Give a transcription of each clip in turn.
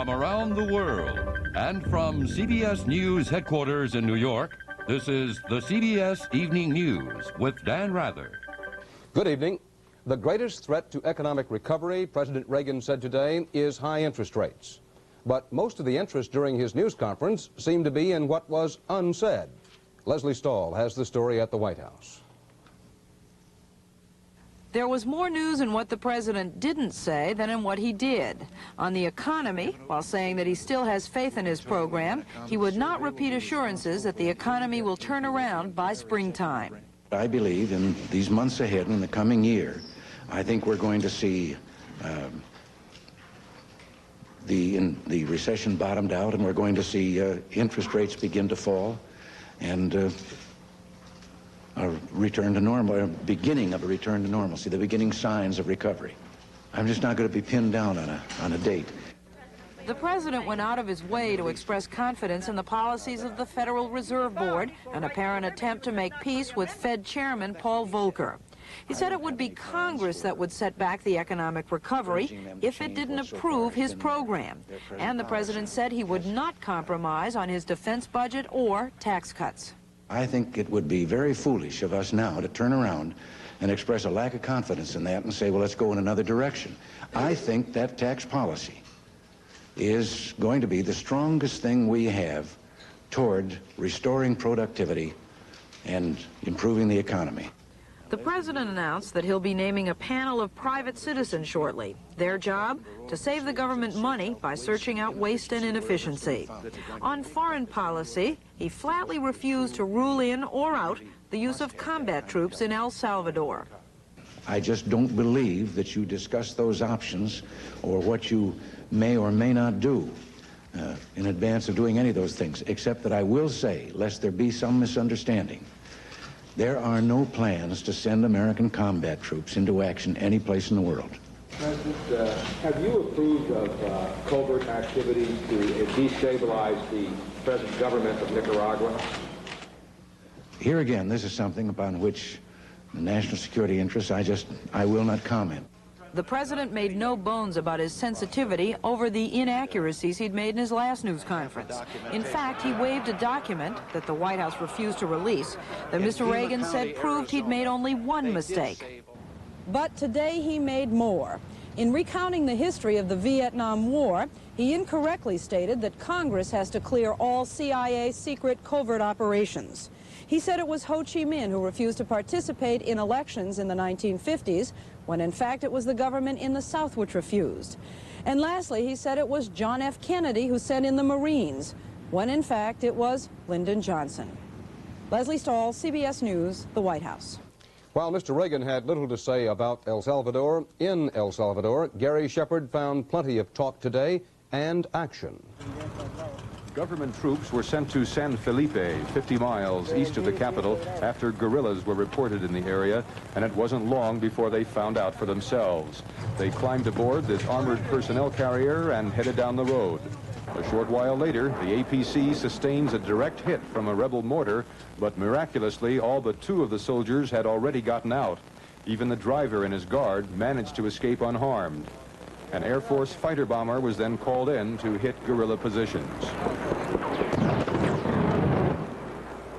from around the world. And from CBS News headquarters in New York, this is the CBS Evening News with Dan Rather. Good evening. The greatest threat to economic recovery, President Reagan said today, is high interest rates. But most of the interest during his news conference seemed to be in what was unsaid. Leslie Stahl has the story at the White House. There was more news in what the president didn't say than in what he did. On the economy, while saying that he still has faith in his program, he would not repeat assurances that the economy will turn around by springtime. I believe in these months ahead, in the coming year, I think we're going to see the recession bottomed out, and we're going to see interest rates begin to fall, and a return to normal, a beginning of a return to normalcy, the beginning signs of recovery. I'm just not going to be pinned down on a date. The president went out of his way to express confidence in the policies of the Federal Reserve Board, an apparent attempt to make peace with Fed Chairman Paul Volcker. He said it would be Congress that would set back the economic recovery if it didn't approve his program. And the president said he would not compromise on his defense budget or tax cuts. I think it would be very foolish of us now to turn around and express a lack of confidence in that and say, well, let's go in another direction. I think that tax policy is going to be the strongest thing we have toward restoring productivity and improving the economy. The president announced that he'll be naming a panel of private citizens shortly. Their job? To save the government money by searching out waste and inefficiency. On foreign policy, he flatly refused to rule in or out the use of combat troops in El Salvador. I just don't believe that you discuss those options or what you may or may not do in advance of doing any of those things, except that I will say, lest there be some misunderstanding, there are no plans to send American combat troops into action any place in the world. President, have you approved of covert activity to destabilize the present government of Nicaragua? Here again, this is something upon which the national security interests, I will not comment. The president made no bones about his sensitivity over the inaccuracies he'd made in his last news conference. In fact, he waived a document that the White House refused to release that Mr. Reagan said proved he'd made only one mistake. But today he made more. In recounting the history of the Vietnam War, he incorrectly stated that Congress has to clear all CIA secret covert operations. He said it was Ho Chi Minh who refused to participate in elections in the 1950s, when in fact it was the government in the South which refused. And lastly, he said it was John F. Kennedy who sent in the Marines, when in fact it was Lyndon Johnson. Leslie Stahl, CBS News, the White House. While Mr. Reagan had little to say about El Salvador, in El Salvador, Gary Shepard found plenty of talk today and action. Government troops were sent to San Felipe, 50 miles east of the capital, after guerrillas were reported in the area, and it wasn't long before they found out for themselves. They climbed aboard this armored personnel carrier and headed down the road. A short while later, the APC sustains a direct hit from a rebel mortar, but miraculously, all but 2 of the soldiers had already gotten out. Even the driver and his guard managed to escape unharmed. An Air Force fighter bomber was then called in to hit guerrilla positions.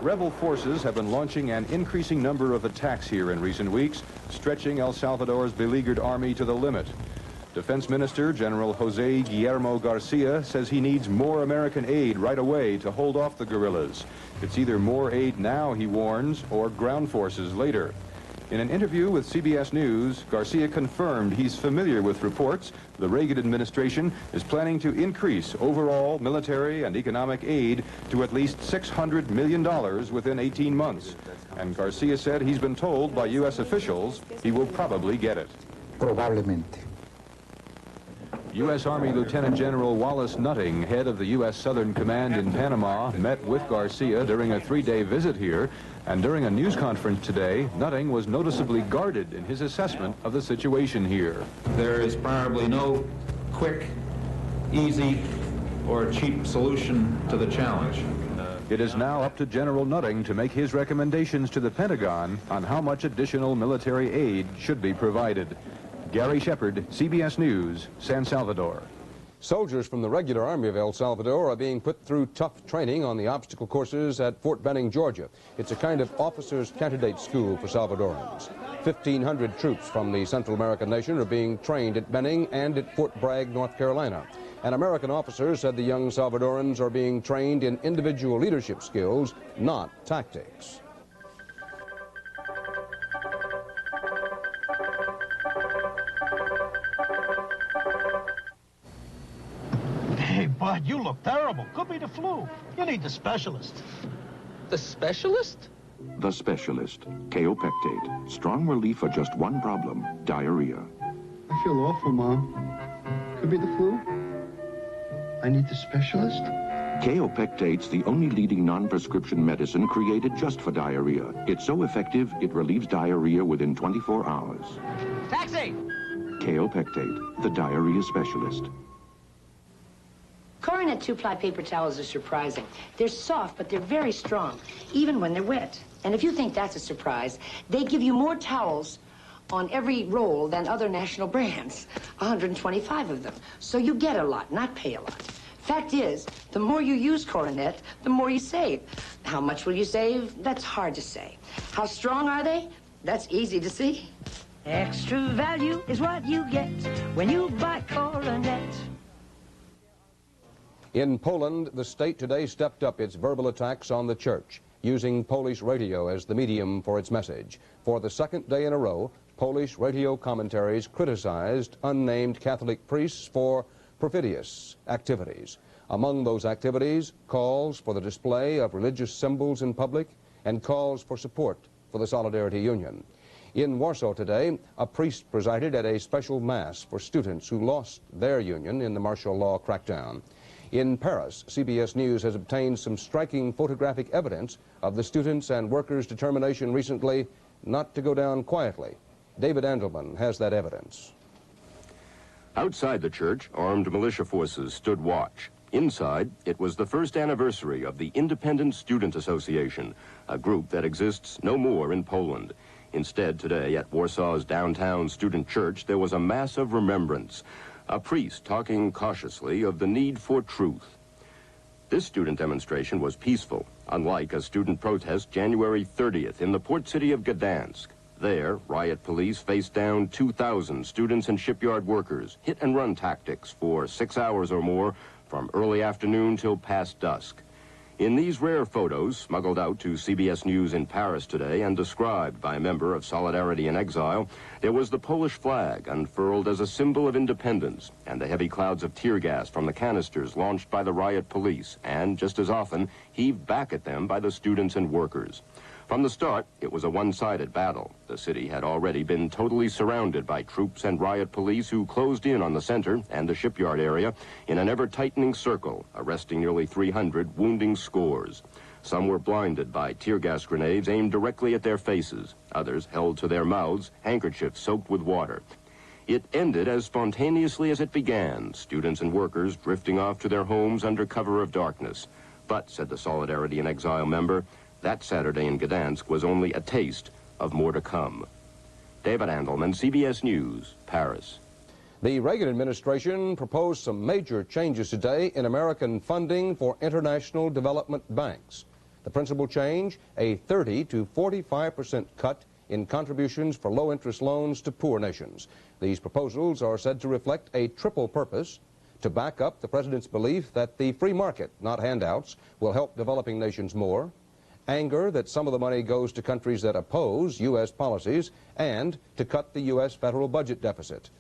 Rebel forces have been launching an increasing number of attacks here in recent weeks, stretching El Salvador's beleaguered army to the limit. Defense Minister General Jose Guillermo Garcia says he needs more American aid right away to hold off the guerrillas. It's either more aid now, he warns, or ground forces later. In an interview with CBS News, Garcia confirmed he's familiar with reports the Reagan administration is planning to increase overall military and economic aid to at least $600 million within 18 months. And Garcia said he's been told by U.S. officials he will probably get it. Probablemente. U.S. Army Lieutenant General Wallace Nutting, head of the U.S. Southern Command in Panama, met with Garcia during a 3-day visit here. And during a news conference today, Nutting was noticeably guarded in his assessment of the situation here. There is probably no quick, easy, or cheap solution to the challenge. It is now up to General Nutting to make his recommendations to the Pentagon on how much additional military aid should be provided. Gary Shepard, CBS News, San Salvador. Soldiers from the regular Army of El Salvador are being put through tough training on the obstacle courses at Fort Benning, Georgia. It's a kind of officers' candidate school for Salvadorans. 1,500 troops from the Central American nation are being trained at Benning and at Fort Bragg, North Carolina. And American officers said the young Salvadorans are being trained in individual leadership skills, not tactics. Hey, Bud, you look terrible. Could be the flu. You need the specialist. The specialist? The Specialist. Kaopectate. Strong relief for just one problem, diarrhea. I feel awful, Mom. Could be the flu. I need the specialist. Kaopectate's the only leading non-prescription medicine created just for diarrhea. It's so effective, it relieves diarrhea within 24 hours. Taxi! Kaopectate, the diarrhea specialist. Coronet two-ply paper towels are surprising. They're soft, but they're very strong, even when they're wet. And if you think that's a surprise, they give you more towels on every roll than other national brands, 125 of them. So you get a lot, not pay a lot. Fact is, the more you use Coronet, the more you save. How much will you save? That's hard to say. How strong are they? That's easy to see. Extra value is what you get when you buy Coronet. In Poland, the state today stepped up its verbal attacks on the church, using Polish radio as the medium for its message. For the second day in a row, Polish radio commentaries criticized unnamed Catholic priests for perfidious activities. Among those activities, calls for the display of religious symbols in public and calls for support for the Solidarity Union. In Warsaw today, a priest presided at a special mass for students who lost their union in the martial law crackdown. In Paris, CBS News has obtained some striking photographic evidence of the students' and workers' determination recently not to go down quietly. David Andelman has that evidence. Outside the church, armed militia forces stood watch. Inside, it was the first anniversary of the Independent Student Association, a group that exists no more in Poland. Instead, today, at Warsaw's downtown student church, there was a mass of remembrance. A priest talking cautiously of the need for truth. This student demonstration was peaceful, unlike a student protest January 30th in the port city of Gdansk. There, riot police faced down 2,000 students and shipyard workers, hit-and-run tactics for 6 hours or more, from early afternoon till past dusk. In these rare photos, smuggled out to CBS News in Paris today and described by a member of Solidarity in Exile, there was the Polish flag unfurled as a symbol of independence, and the heavy clouds of tear gas from the canisters launched by the riot police, and, just as often, heaved back at them by the students and workers. From the start, it was a one-sided battle. The city had already been totally surrounded by troops and riot police who closed in on the center and the shipyard area in an ever-tightening circle, arresting nearly 300, wounding scores. Some were blinded by tear gas grenades aimed directly at their faces. Others held to their mouths handkerchiefs soaked with water. It ended as spontaneously as it began, students and workers drifting off to their homes under cover of darkness. But, said the Solidarity in Exile member, that Saturday in Gdansk was only a taste of more to come. David Andelman, CBS News, Paris. The Reagan administration proposed some major changes today in American funding for international development banks. The principal change, a 30 to 45% cut in contributions for low-interest loans to poor nations. These proposals are said to reflect a triple purpose: to back up the president's belief that the free market, not handouts, will help developing nations more, anger that some of the money goes to countries that oppose U.S. policies, and to cut the U.S. federal budget deficit.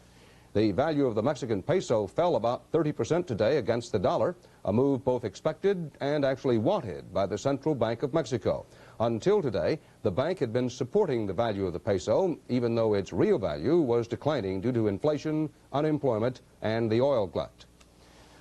The value of the Mexican peso fell about 30% today against the dollar, a move both expected and actually wanted by the Central Bank of Mexico. Until today, the bank had been supporting the value of the peso, even though its real value was declining due to inflation, unemployment, and the oil glut.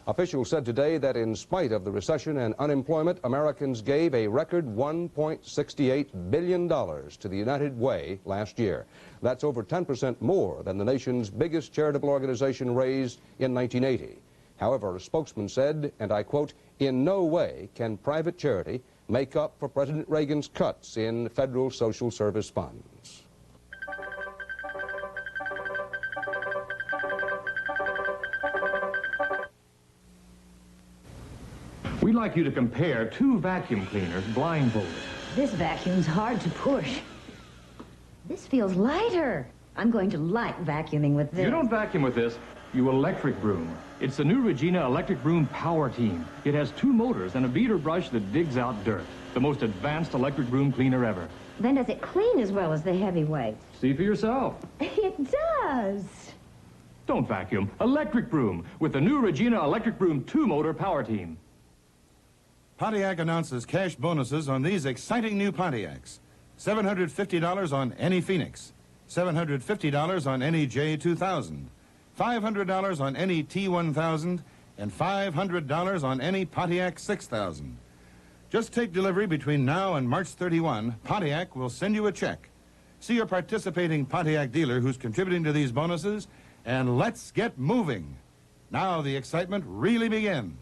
Officials said today that in spite of the recession and unemployment, Americans gave a record $1.68 billion to the United Way last year. That's over 10% more than the nation's biggest charitable organization raised in 1980. However, a spokesman said, and I quote, "In no way can private charity make up for President Reagan's cuts in federal social service funds." We'd like you to compare two vacuum cleaners blindfolded. This vacuum's hard to push. This feels lighter. I'm going to like vacuuming with this. You don't vacuum with this, you electric broom. It's the new Regina Electric Broom Power Team. It has 2 motors and a beater brush that digs out dirt. The most advanced electric broom cleaner ever. Then does it clean as well as the heavyweight? See for yourself. It does. Don't vacuum. Electric broom with the new Regina Electric Broom 2-motor Power Team. Pontiac announces cash bonuses on these exciting new Pontiacs. $750 on any Phoenix, $750 on any J2000, $500 on any T1000, and $500 on any Pontiac 6000. Just take delivery between now and March 31. Pontiac will send you a check. See your participating Pontiac dealer who's contributing to these bonuses, and let's get moving. Now the excitement really begins.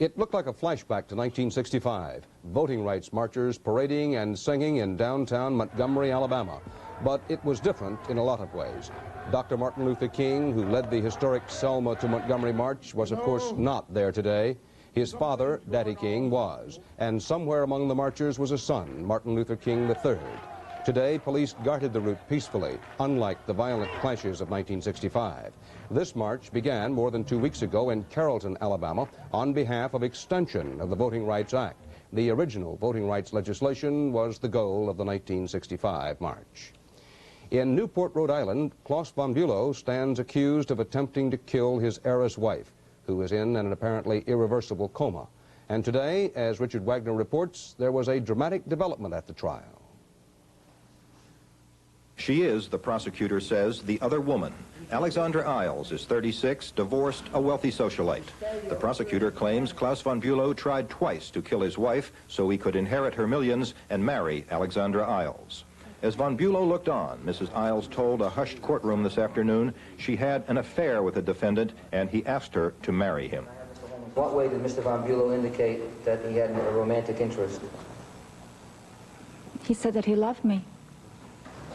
It looked like a flashback to 1965. Voting rights marchers parading and singing in downtown Montgomery, Alabama. But it was different in a lot of ways. Dr. Martin Luther King, who led the historic Selma to Montgomery March, was of course not there today. His father, Daddy King, was. And somewhere among the marchers was a son, Martin Luther King III. Today, police guarded the route peacefully, unlike the violent clashes of 1965. This march began more than 2 weeks ago in Carrollton, Alabama, on behalf of extension of the Voting Rights Act. The original voting rights legislation was the goal of the 1965 march. In Newport, Rhode Island, Klaus von Bülow stands accused of attempting to kill his heiress wife, who is in an apparently irreversible coma. And today, as Richard Wagner reports, there was a dramatic development at the trial. She is, the prosecutor says, the other woman. Alexandra Isles is 36, divorced, a wealthy socialite. The prosecutor claims Klaus von Bülow tried twice to kill his wife so he could inherit her millions and marry Alexandra Isles. As von Bülow looked on, Mrs. Isles told a hushed courtroom this afternoon she had an affair with the defendant and he asked her to marry him. What way did Mr. von Bülow indicate that he had a romantic interest? He said that he loved me.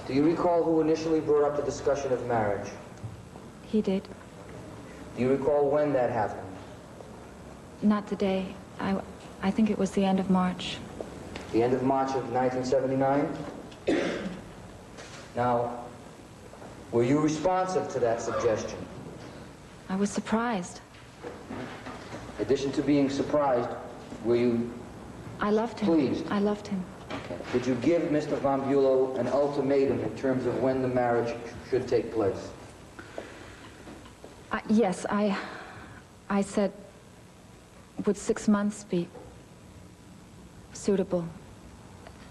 Do you recall who initially brought up the discussion of marriage? He did. Do you recall when that happened? Not today. I think it was the end of March. The end of March of 1979? Now, were you responsive to that suggestion? I was surprised. In addition to being surprised, were you I loved him. Pleased? I loved him. Okay. Did you give Mr. von Bülow an ultimatum in terms of when the marriage should take place? Yes, I said, would 6 months be suitable?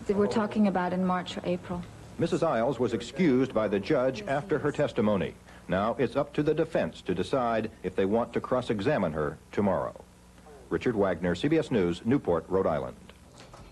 We're talking about in March or April. Mrs. Isles was excused by the judge after her testimony. Now it's up to the defense to decide if they want to cross-examine her tomorrow. Richard Wagner, CBS News, Newport, Rhode Island.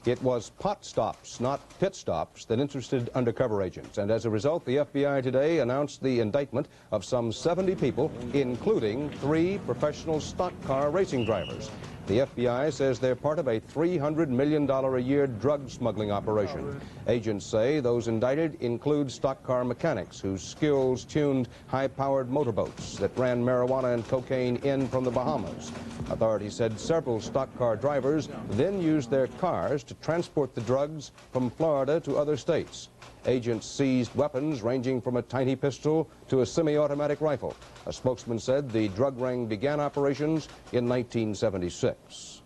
It was pot stops, not pit stops, that interested undercover agents. And as a result, the FBI today announced the indictment of some 70 people, including 3 professional stock car racing drivers. The FBI says they're part of a $300 million a year drug smuggling operation. Agents say those indicted include stock car mechanics whose skills tuned high-powered motorboats that ran marijuana and cocaine in from the Bahamas. Authorities said several stock car drivers then used their cars to transport the drugs from Florida to other states. Agents seized weapons ranging from a tiny pistol to a semi-automatic rifle. A spokesman said the drug ring began operations in 1976.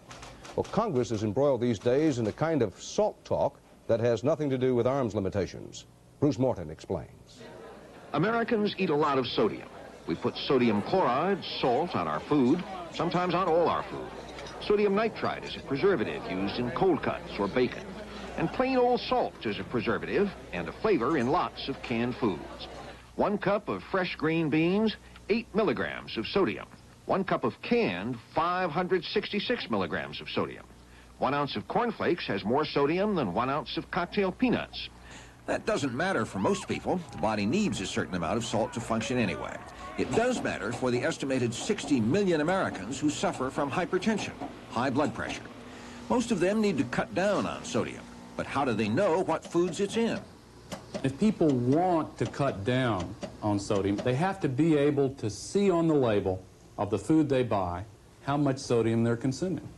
Well, Congress is embroiled these days in a kind of salt talk that has nothing to do with arms limitations. Bruce Morton explains. Americans eat a lot of sodium. We put sodium chloride, salt, on our food, sometimes on all our food. Sodium nitrite is a preservative used in cold cuts or bacon. And plain old salt is a preservative and a flavor in lots of canned foods. 1 cup of fresh green beans, 8 milligrams of sodium. 1 cup of canned, 566 milligrams of sodium. 1 ounce of cornflakes has more sodium than 1 ounce of cocktail peanuts. That doesn't matter for most people. The body needs a certain amount of salt to function anyway. It does matter for the estimated 60 million Americans who suffer from hypertension, high blood pressure. Most of them need to cut down on sodium. But how do they know what foods it's in? If people want to cut down on sodium, they have to be able to see on the label of the food they buy how much sodium they're consuming.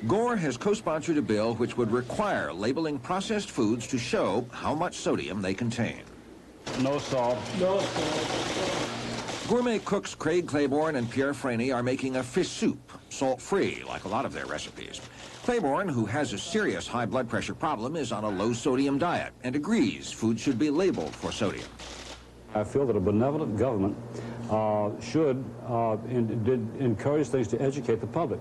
Gore has co-sponsored a bill which would require labeling processed foods to show how much sodium they contain. No salt. No salt. Gourmet cooks Craig Claiborne and Pierre Franey are making a fish soup, salt-free, like a lot of their recipes. Claiborne, who has a serious high blood pressure problem, is on a low-sodium diet and agrees food should be labeled for sodium. I feel that a benevolent government should encourage things to educate the public.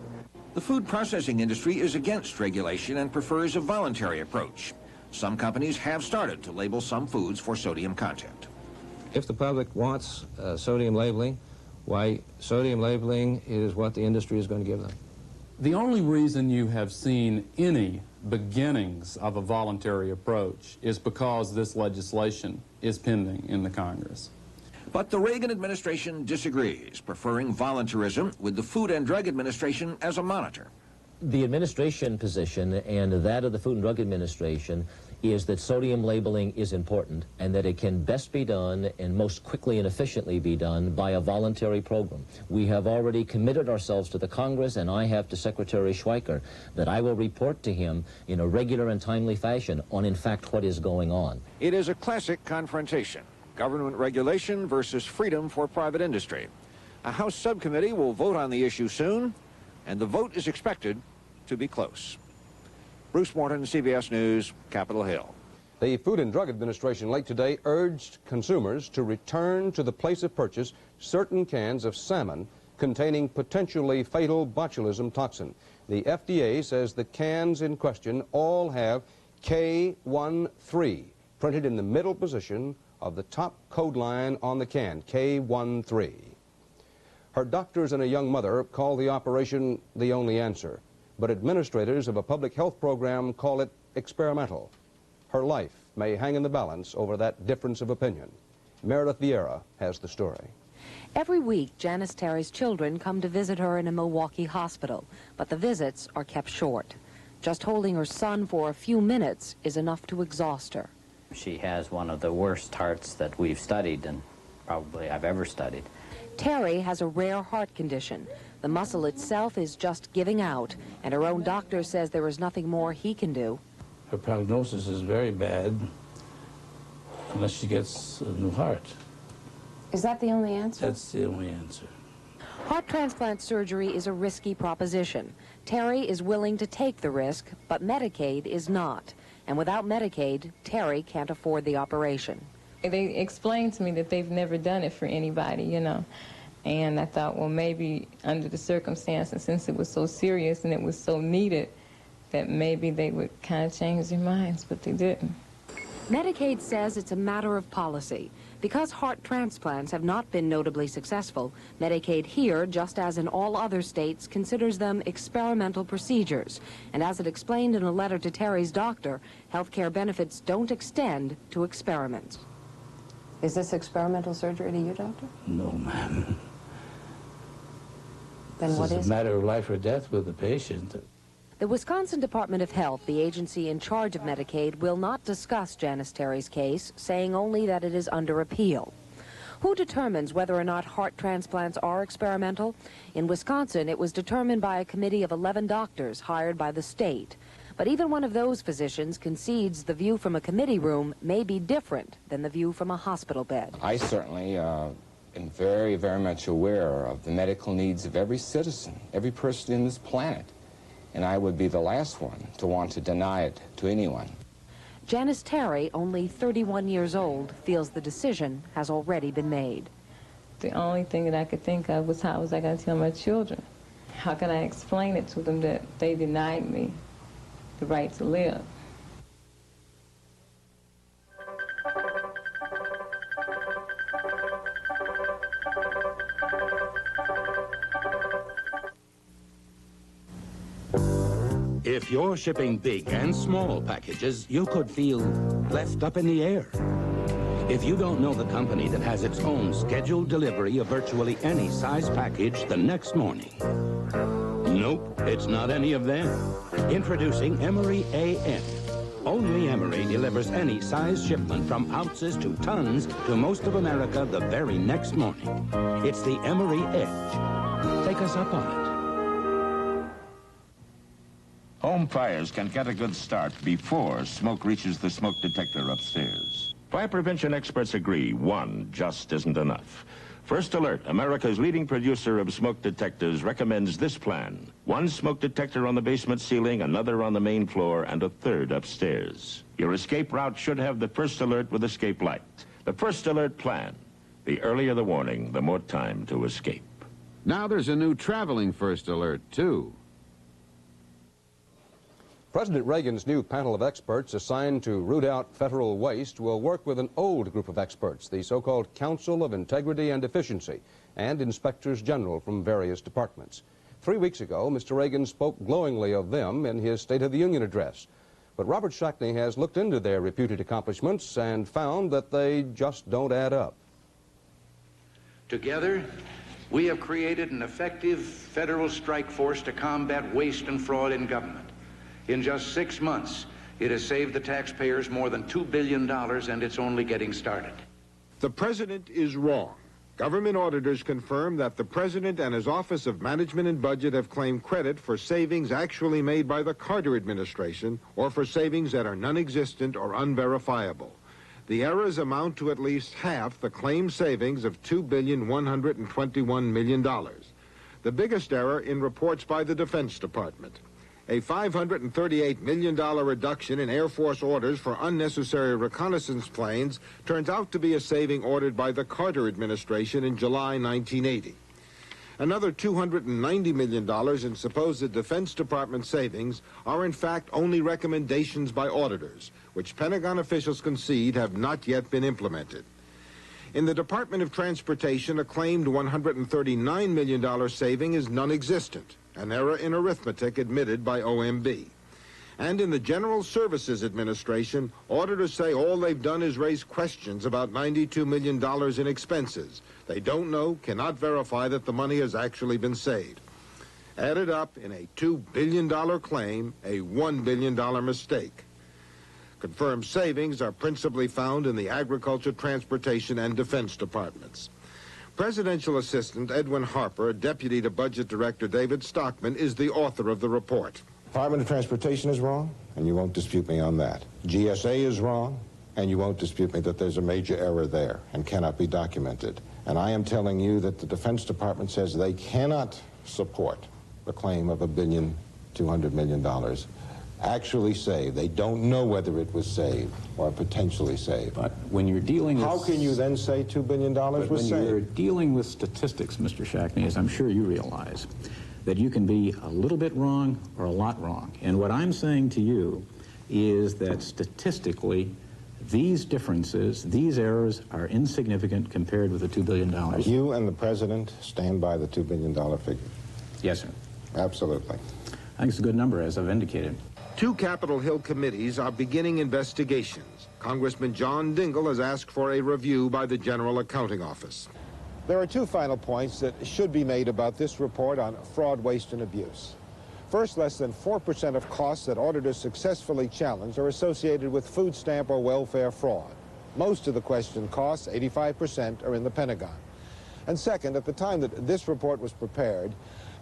The food processing industry is against regulation and prefers a voluntary approach. Some companies have started to label some foods for sodium content. If the public wants sodium labeling, why, sodium labeling is what the industry is going to give them. The only reason you have seen any beginnings of a voluntary approach is because this legislation is pending in the Congress. But the Reagan administration disagrees, preferring voluntarism with the Food and Drug Administration as a monitor. The administration position and that of the Food and Drug Administration is that sodium labeling is important and that it can best be done and most quickly and efficiently be done by a voluntary program. We have already committed ourselves to the Congress, and I have to Secretary Schweiker that I will report to him in a regular and timely fashion on, in fact, what is going on. It is a classic confrontation, government regulation versus freedom for private industry. A House subcommittee will vote on the issue soon, and the vote is expected to be close. Bruce Morton, CBS News, Capitol Hill. The Food and Drug Administration late today urged consumers to return to the place of purchase certain cans of salmon containing potentially fatal botulism toxin. The FDA says the cans in question all have K13 printed in the middle position of the top code line on the can, K13. Her doctors and a young mother call the operation the only answer, but administrators of a public health program call it experimental. Her life may hang in the balance over that difference of opinion. Meredith Vieira has the story. Every week, Janice Terry's children come to visit her in a Milwaukee hospital, but the visits are kept short. Just holding her son for a few minutes is enough to exhaust her. She has one of the worst hearts that we've studied and probably I've ever studied. Terry has a rare heart condition. The muscle itself is just giving out, and her own doctor says there is nothing more he can do. Her prognosis is very bad unless she gets a new heart. Is that the only answer? That's the only answer. Heart transplant surgery is a risky proposition. Terry is willing to take the risk, but Medicaid is not. And without Medicaid, Terry can't afford the operation. They explained to me that they've never done it for anybody, you know. And I thought, well, maybe under the circumstances, since it was so serious and it was so needed, that maybe they would kind of change their minds, but they didn't. Medicaid says it's a matter of policy. Because heart transplants have not been notably successful, Medicaid here, just as in all other states, considers them experimental procedures. And as it explained in a letter to Terry's doctor, health care benefits don't extend to experiments. Is this experimental surgery to you, doctor? No, ma'am. Then what is it? It's a matter of life or death with the patient. The Wisconsin Department of Health, the agency in charge of Medicaid, will not discuss Janice Terry's case, saying only that it is under appeal. Who determines whether or not heart transplants are experimental? In Wisconsin, it was determined by a committee of 11 doctors hired by the state. But even one of those physicians concedes the view from a committee room may be different than the view from a hospital bed. I certainly am very, very much aware of the medical needs of every citizen, every person in this planet. And I would be the last one to want to deny it to anyone. Janice Terry, only 31 years old, feels the decision has already been made. The only thing that I could think of was how was I going to tell my children? How can I explain it to them that they denied me the right to live? If you're shipping big and small packages, you could feel left up in the air. If you don't know the company that has its own scheduled delivery of virtually any size package the next morning. Nope, it's not any of them. Introducing Emery AN. Only Emery delivers any size shipment from ounces to tons to most of America the very next morning. It's the Emery Edge. Take us up on it. Home fires can get a good start before smoke reaches the smoke detector upstairs. Fire prevention experts agree one just isn't enough. First Alert, America's leading producer of smoke detectors, recommends this plan. One smoke detector on the basement ceiling, another on the main floor, and a third upstairs. Your escape route should have the First Alert with escape light. The First Alert plan. The earlier the warning, the more time to escape. Now there's a new traveling First Alert, too. President Reagan's new panel of experts assigned to root out federal waste will work with an old group of experts, the so-called Council of Integrity and Efficiency, and inspectors general from various departments. 3 weeks ago, Mr. Reagan spoke glowingly of them in his State of the Union address. But Robert Shackney has looked into their reputed accomplishments and found that they just don't add up. Together, we have created an effective federal strike force to combat waste and fraud in government. In just 6 months, it has saved the taxpayers more than $2 billion, and it's only getting started. The president is wrong. Government auditors confirm that the president and his Office of Management and Budget have claimed credit for savings actually made by the Carter administration or for savings that are non-existent or unverifiable. The errors amount to at least half the claimed savings of $2,121 million. The biggest error in reports by the Defense Department. A $538 million reduction in Air Force orders for unnecessary reconnaissance planes turns out to be a saving ordered by the Carter administration in July 1980. Another $290 million in supposed Defense Department savings are in fact only recommendations by auditors, which Pentagon officials concede have not yet been implemented. In the Department of Transportation, a claimed $139 million saving is non-existent, an error in arithmetic admitted by OMB. And in the General Services Administration, auditors say all they've done is raise questions about $92 million in expenses. They don't know, cannot verify that the money has actually been saved. Added up in a $2 billion claim, a $1 billion mistake. Confirmed savings are principally found in the Agriculture, Transportation, and Defense Departments. Presidential Assistant Edwin Harper, Deputy to Budget Director David Stockman, is the author of the report. Department of Transportation is wrong, and you won't dispute me on that. GSA is wrong, and you won't dispute me that there's a major error there and cannot be documented. And I am telling you that the Defense Department says they cannot support the claim of $1,200 million. Actually saved. They don't know whether it was saved or potentially saved. But when you're dealing with... How can you then say $2 billion was saved? When you're dealing with statistics, Mr. Shackney, as I'm sure you realize, that you can be a little bit wrong or a lot wrong. And what I'm saying to you is that statistically, these differences, these errors are insignificant compared with the $2 billion. You and the President stand by the $2 billion figure? Yes, sir. Absolutely. I think it's a good number, as I've indicated. 2 Capitol Hill committees are beginning investigations. Congressman John Dingell has asked for a review by the General Accounting Office. There are 2 final points that should be made about this report on fraud, waste, and abuse. First, less than 4% of costs that auditors successfully challenged are associated with food stamp or welfare fraud. Most of the questioned costs, 85%, are in the Pentagon. And second, at the time that this report was prepared,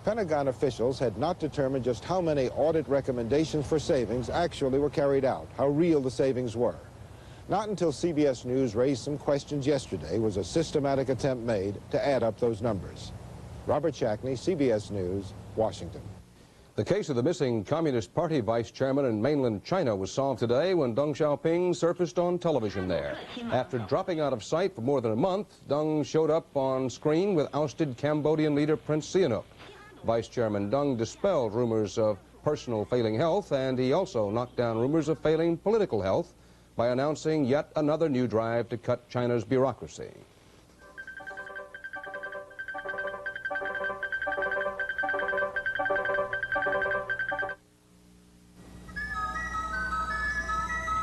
Pentagon officials had not determined just how many audit recommendations for savings actually were carried out, how real the savings were. Not until CBS News raised some questions yesterday was a systematic attempt made to add up those numbers. Robert Shackney, CBS News, Washington. The case of the missing Communist Party vice chairman in mainland China was solved today when Deng Xiaoping surfaced on television there. After dropping out of sight for more than a month, Deng showed up on screen with ousted Cambodian leader Prince Sihanouk. Vice Chairman Deng dispelled rumors of personal failing health, and he also knocked down rumors of failing political health by announcing yet another new drive to cut China's bureaucracy.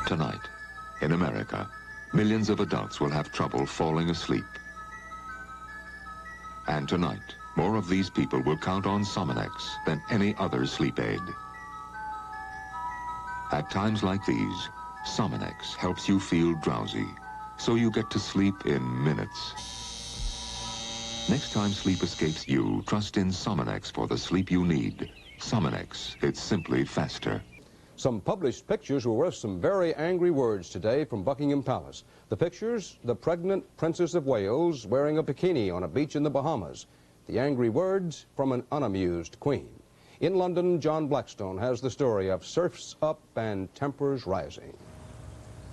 Tonight, in America, millions of adults will have trouble falling asleep. And tonight, more of these people will count on Sominex than any other sleep aid. At times like these, Sominex helps you feel drowsy, so you get to sleep in minutes. Next time sleep escapes you, trust in Sominex for the sleep you need. Sominex, it's simply faster. Some published pictures were worth some very angry words today from Buckingham Palace. The pictures, the pregnant Princess of Wales wearing a bikini on a beach in the Bahamas. The angry words from an unamused Queen. In London, John Blackstone has the story of surfs up and tempers rising.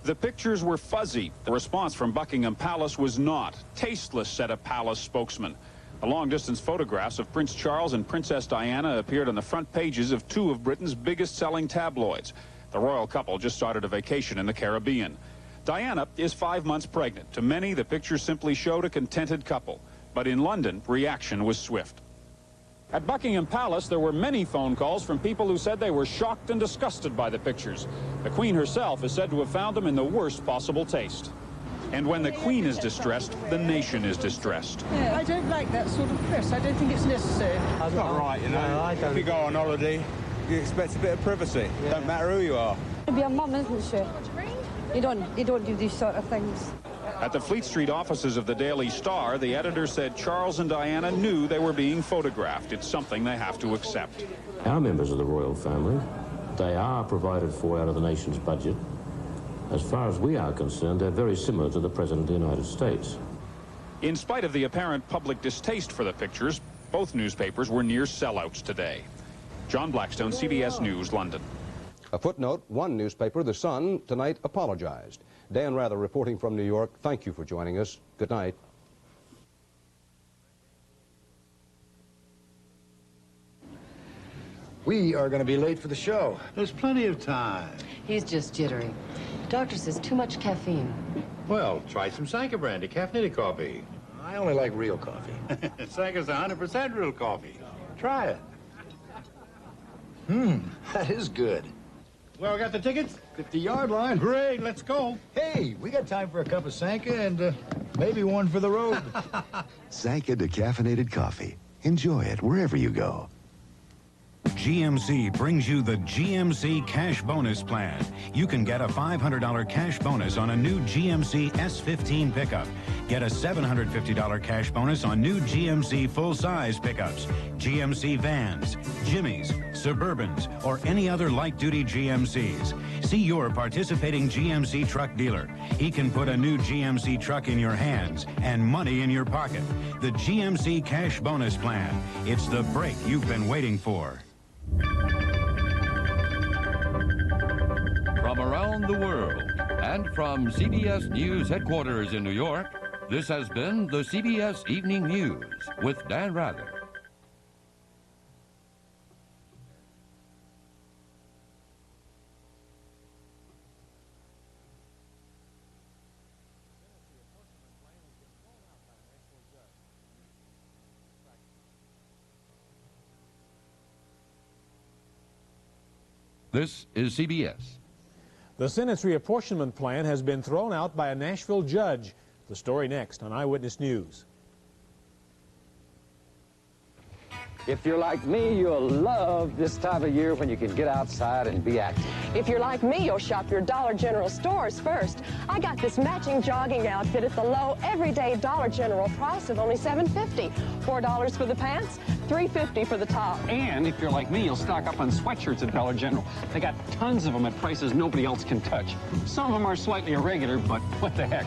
The pictures were fuzzy. The response from Buckingham Palace was not. Tasteless, said a palace spokesman. The long-distance photographs of Prince Charles and Princess Diana appeared on the front pages of two of Britain's biggest-selling tabloids. The royal couple just started a vacation in the Caribbean. Diana is 5 months pregnant. To many, the pictures simply showed a contented couple. But in London, reaction was swift. At Buckingham Palace, there were many phone calls from people who said they were shocked and disgusted by the pictures. The Queen herself is said to have found them in the worst possible taste. And when the Queen is distressed, the nation is distressed. Yeah, I don't like that sort of press. I don't think it's necessary. It's not right, you know. No, if you go on holiday, you expect a bit of privacy. Yeah. Don't matter who you are. Be a mum, isn't she? You don't do these sort of things. At the Fleet Street offices of the Daily Star, the editor said Charles and Diana knew they were being photographed. It's something they have to accept. Our members of the royal family, they are provided for out of the nation's budget. As far as we are concerned, they're very similar to the President of the United States. In spite of the apparent public distaste for the pictures, both newspapers were near sellouts today. John Blackstone, CBS News, London. A footnote, one newspaper, The Sun, tonight apologized. Dan Rather reporting from New York. Thank you for joining us. Good night. We are going to be late for the show. There's plenty of time. He's just jittery. The doctor says too much caffeine. Well, try some Sanka brandy, caffeinated coffee. I only like real coffee. Sanka's 100% real coffee. Try it. That is good. Well, we got the tickets? 50-yard line. Great, let's go. Hey, we got time for a cup of Sanka and maybe one for the road. Sanka decaffeinated coffee. Enjoy it wherever you go. GMC brings you the GMC Cash Bonus Plan. You can get a $500 cash bonus on a new GMC S15 pickup. Get a $750 cash bonus on new GMC full-size pickups, GMC vans, Jimmys, Suburbans, or any other light-duty GMCs. See your participating GMC truck dealer. He can put a new GMC truck in your hands and money in your pocket. The GMC Cash Bonus Plan. It's the break you've been waiting for. From around the world and from CBS News headquarters in New York, this has been the CBS Evening News with Dan Rather. This is CBS. The Senate's reapportionment plan has been thrown out by a Nashville judge. The story next on Eyewitness News. If you're like me, you'll love this time of year when you can get outside and be active. If you're like me, you'll shop your Dollar General stores first. I got this matching jogging outfit at the low, everyday Dollar General price of only $7.50. $4 for the pants, $3.50 for the top. And if you're like me, you'll stock up on sweatshirts at Dollar General. They got tons of them at prices nobody else can touch. Some of them are slightly irregular, but what the heck?